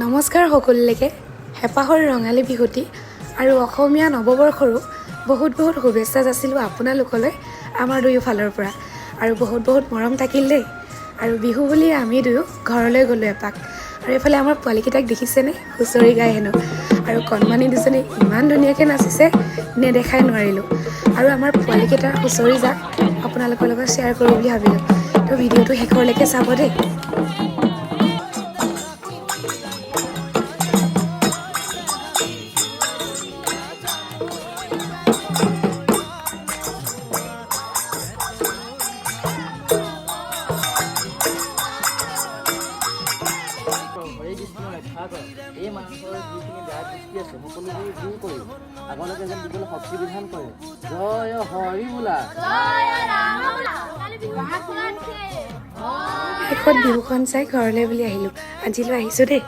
নমস্কাৰ সকলোলৈকে হেপাহৰ ৰঙালী বিহুটি আৰু অসমীয়া নৱবৰ্ষৰো বহুত শুভেচ্ছা যাচিলোঁ আপোনালোকলৈ আমাৰ দুয়োফালৰ পৰা আৰু বহুত মৰম থাকিল দেই আৰু বিহু বুলি আমি দুয়ো ঘৰলৈ গ'লোঁ এপাক আৰু এইফালে আমাৰ পোৱালিকেইটাক দেখিছেনে হুঁচৰি গাই হেনো আৰু কণমানি দুজনী ইমান ধুনীয়াকৈ নাচিছে নেদেখাই নোৱাৰিলোঁ আৰু আমাৰ পোৱালিকেইটাৰ হুঁচৰি যাক আপোনালোকৰ লগত শ্বেয়াৰ কৰোঁ বুলি ভাবিলোঁ তো ভিডিঅ'টো শেষলৈকে চাব দেই। হৰে কৃষ্ণ ৰক্ষা কৰ এই মানুহৰ যিখিনি বেয়া দৃষ্টি আছে সকলোবোৰ দূৰ কৰি আগলৈকে যেন দিবলৈ শক্তি বিধান কৰে। জয় হৰি বোলা শেষত বিহুখন চাই ঘৰলৈ বুলি আহিলোঁ আজিলৈ আহিছোঁ দেই।